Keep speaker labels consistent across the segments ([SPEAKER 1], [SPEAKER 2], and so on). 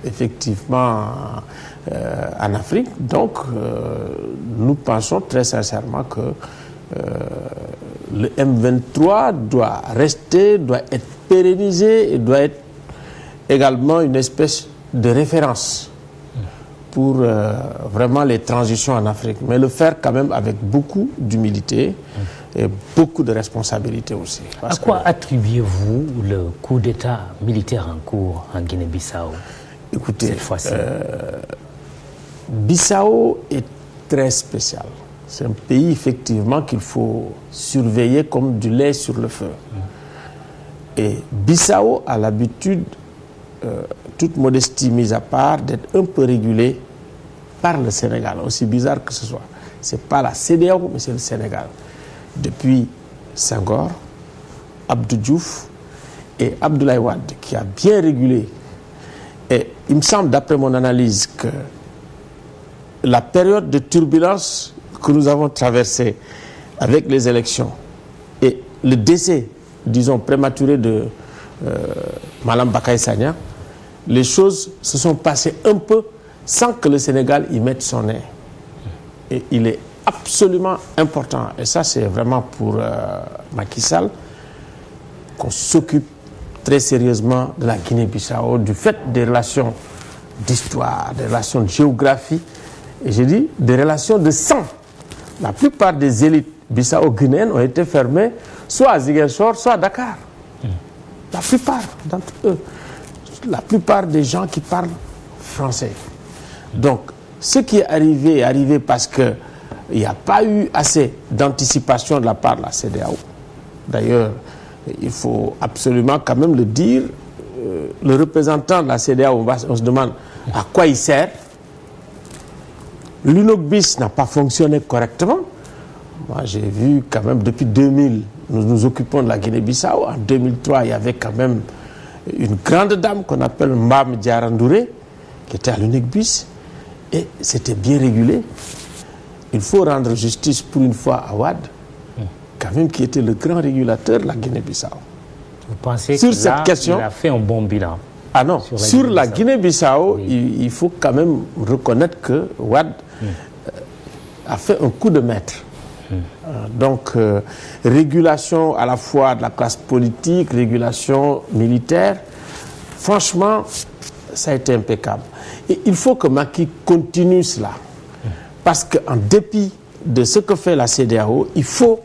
[SPEAKER 1] effectivement en Afrique. Donc, nous pensons très sincèrement que le M23 doit rester, doit être pérennisé et doit être également une espèce de référence pour vraiment les transitions en Afrique. Mais le faire quand même avec beaucoup d'humilité et beaucoup de responsabilité aussi.
[SPEAKER 2] À quoi attribuez-vous le coup d'État militaire en cours en Guinée-Bissau?
[SPEAKER 1] Écoutez,
[SPEAKER 2] cette fois-ci,
[SPEAKER 1] Bissau est très spécial. C'est un pays effectivement qu'il faut surveiller comme du lait sur le feu. Et Bissau a l'habitude, toute modestie mise à part, d'être un peu régulé par le Sénégal, aussi bizarre que ce soit. Ce n'est pas la CEDEAO, mais c'est le Sénégal. Depuis Senghor, Abdou Diouf et Abdoulaye Wade, qui a bien régulé. Et il me semble, d'après mon analyse, que la période de turbulence que nous avons traversée avec les élections et le décès, disons, prématuré de Malam Bakay Sagna, les choses se sont passées un peu sans que le Sénégal y mette son nez. Et il est absolument important, et ça c'est vraiment pour Macky Sall, qu'on s'occupe très sérieusement de la Guinée-Bissau, du fait des relations d'histoire, des relations de géographie, et j'ai dit des relations de sang. La plupart des élites bissau-guinéennes ont été fermées soit à Ziguinchor, soit à Dakar. La plupart d'entre eux. La plupart des gens qui parlent français. Donc, ce qui est arrivé parce qu'il n'y a pas eu assez d'anticipation de la part de la CEDEAO. D'ailleurs, il faut absolument quand même le dire, le représentant de la CEDEAO, on se demande à quoi il sert. L'UNOCBIS n'a pas fonctionné correctement. Moi, j'ai vu quand même depuis 2000, nous nous occupons de la Guinée-Bissau. En 2003, il y avait quand même une grande dame qu'on appelle Mbam Diarandouré, qui était à l'UNOCBIS, et c'était bien régulé. Il faut rendre justice pour une fois à Wade, quand même qui était le grand régulateur de la Guinée-Bissau.
[SPEAKER 2] Vous pensez
[SPEAKER 1] sur
[SPEAKER 2] que
[SPEAKER 1] cette
[SPEAKER 2] là,
[SPEAKER 1] question,
[SPEAKER 2] il a fait un bon bilan?
[SPEAKER 1] Ah non, sur la Guinée-Bissau, oui, il faut quand même reconnaître que Wade a fait un coup de maître. Donc, régulation à la fois de la classe politique, régulation militaire, franchement, ça a été impeccable. Et il faut que Macky continue cela. Parce qu'en dépit de ce que fait la CEDEAO, il faut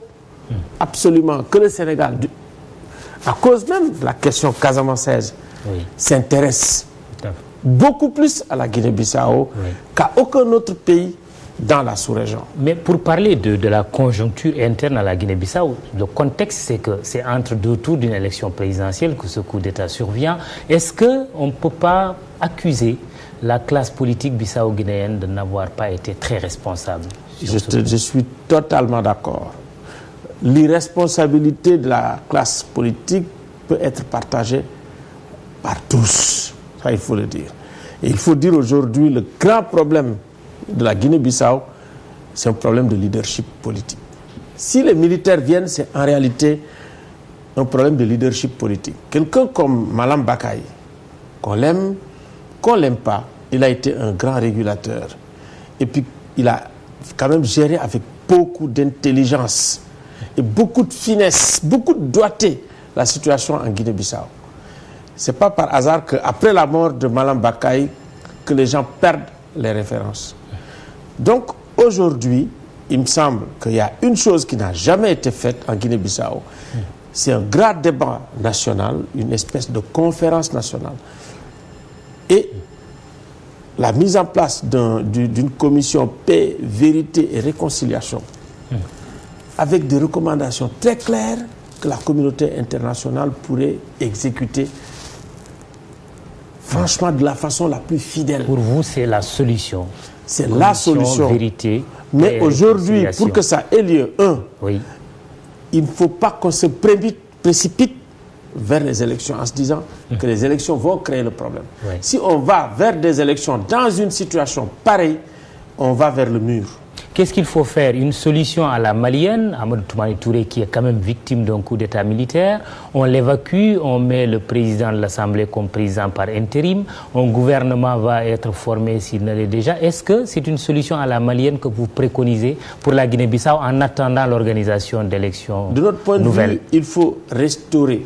[SPEAKER 1] absolument que le Sénégal, à cause même de la question casamançaise, s'intéresse beaucoup plus à la Guinée-Bissau qu'à aucun autre pays dans la sous-région. Mais
[SPEAKER 2] pour parler de la conjoncture interne à la Guinée-Bissau, le contexte, c'est que c'est entre deux tours d'une élection présidentielle que ce coup d'État survient. Est-ce qu'on ne peut pas accuser la classe politique bissau-guinéenne de n'avoir pas été très responsable?
[SPEAKER 1] Je suis totalement d'accord. L'irresponsabilité de la classe politique peut être partagée par tous. Ça, il faut le dire. Et il faut dire aujourd'hui, le grand problème de la Guinée-Bissau, c'est un problème de leadership politique. Si les militaires viennent, c'est en réalité un problème de leadership politique. Quelqu'un comme Malam Bakay, qu'on l'aime, qu'on ne l'aime pas, il a été un grand régulateur. Et puis, il a quand même géré avec beaucoup d'intelligence et beaucoup de finesse, beaucoup de doigté la situation en Guinée-Bissau. Ce n'est pas par hasard qu'après la mort de Malam Bakay, que les gens perdent les références. Donc, aujourd'hui, il me semble qu'il y a une chose qui n'a jamais été faite en Guinée-Bissau. C'est un grand débat national, une espèce de conférence nationale. Et la mise en place d'une commission paix, vérité et réconciliation, avec des recommandations très claires que la communauté internationale pourrait exécuter, franchement, de la façon la plus fidèle.
[SPEAKER 2] Pour vous, c'est la solution?
[SPEAKER 1] C'est la solution.
[SPEAKER 2] Vérité.
[SPEAKER 1] Mais aujourd'hui, pour que ça ait lieu, il ne faut pas qu'on se précipite vers les élections en se disant que les élections vont créer le problème. Si on va vers des élections dans une situation pareille, on va vers le mur.
[SPEAKER 2] Qu'est-ce qu'il faut faire? Une solution à la malienne, Amadou Toumani Touré qui est quand même victime d'un coup d'État militaire, on l'évacue, on met le président de l'Assemblée comme président par intérim, un gouvernement va être formé s'il ne l'est déjà. Est-ce que c'est une solution à la malienne que vous préconisez pour la Guinée-Bissau en attendant l'organisation d'élections nouvelles?
[SPEAKER 1] De notre point de vue, il faut restaurer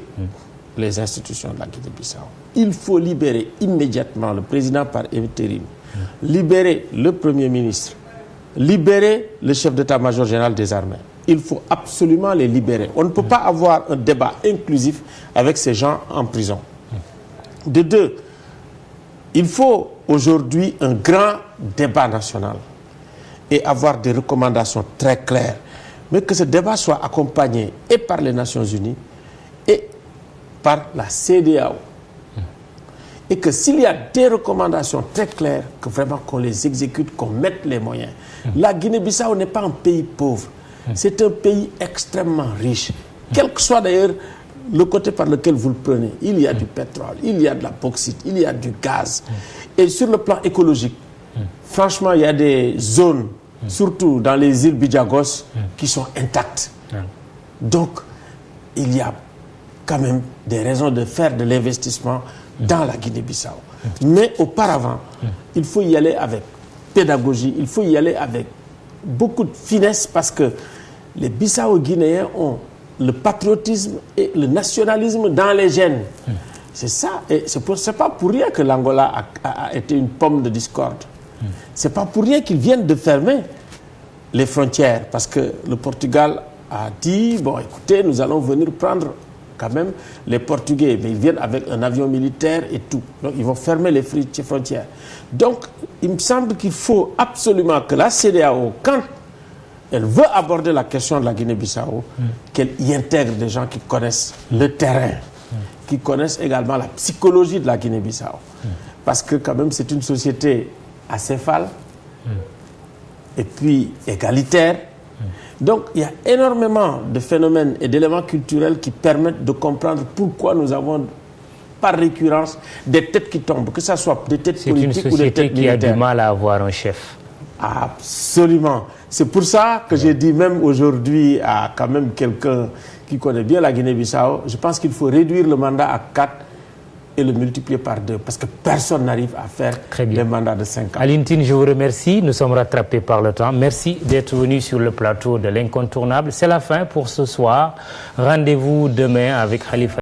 [SPEAKER 1] les institutions de la Guinée-Bissau. Il faut libérer immédiatement le président par intérim, libérer le Premier ministre, libérer le chef d'état-major général des armées. Il faut absolument les libérer. On ne peut pas avoir un débat inclusif avec ces gens en prison. De deux, il faut aujourd'hui un grand débat national et avoir des recommandations très claires, mais que ce débat soit accompagné et par les Nations Unies et par la CEDEAO. Et que s'il y a des recommandations très claires, que vraiment qu'on les exécute, qu'on mette les moyens. La Guinée-Bissau n'est pas un pays pauvre, c'est un pays extrêmement riche. Quel que soit d'ailleurs le côté par lequel vous le prenez, il y a du pétrole, il y a de la bauxite, il y a du gaz. Et sur le plan écologique, franchement, il y a des zones, surtout dans les îles Bidjagos, qui sont intactes. Donc, il y a quand même des raisons de faire de l'investissement dans la Guinée-Bissau. Mais auparavant, il faut y aller avec pédagogie, il faut y aller avec beaucoup de finesse parce que les Bissau-Guinéens ont le patriotisme et le nationalisme dans les gènes. C'est ça, et c'est pas pour rien que l'Angola a été une pomme de discorde. C'est pas pour rien qu'ils viennent de fermer les frontières parce que le Portugal a dit, bon écoutez, nous allons venir prendre quand même les Portugais, mais ils viennent avec un avion militaire et tout. Donc ils vont fermer les frontières. Donc il me semble qu'il faut absolument que la CEDEAO, quand elle veut aborder la question de la Guinée-Bissau, qu'elle y intègre des gens qui connaissent le terrain, qui connaissent également la psychologie de la Guinée-Bissau. Parce que quand même c'est une société acéphale et puis égalitaire. Donc, il y a énormément de phénomènes et d'éléments culturels qui permettent de comprendre pourquoi nous avons, par récurrence, des têtes qui tombent, que ce soit des têtes politiques ou des têtes militaires. C'est une société qui a
[SPEAKER 2] du mal à avoir un chef.
[SPEAKER 1] Absolument. C'est pour ça que j'ai dit même aujourd'hui à quand même quelqu'un qui connaît bien la Guinée-Bissau, je pense qu'il faut réduire le mandat à 4 et le multiplier par 2, parce que personne n'arrive à faire des mandats de 5 ans.
[SPEAKER 2] Aline Tine, je vous remercie. Nous sommes rattrapés par le temps. Merci d'être venu sur le plateau de l'Incontournable. C'est la fin pour ce soir. Rendez-vous demain avec Khalifa.